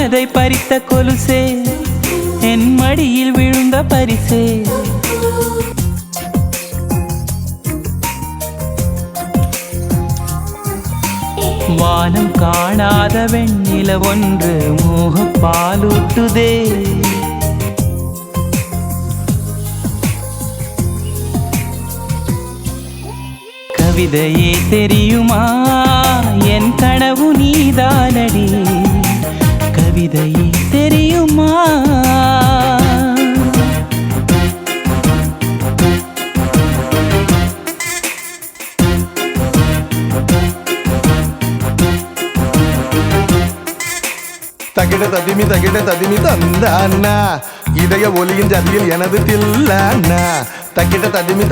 மனதை பறித்த கொலுசே என் மடியில் விழுந்த பரிசே வானம் காணாத வெண்ணில ஒன்று மோகப்பாலூட்டுதே கவிதையே தெரியுமா என் கனவு நீதானடி கவிதையே தெரியுமா தகிட ததிமி தந்தானா இதய ஒலியின் ஜதியில் எனது தில்லானா தகிட ததிமி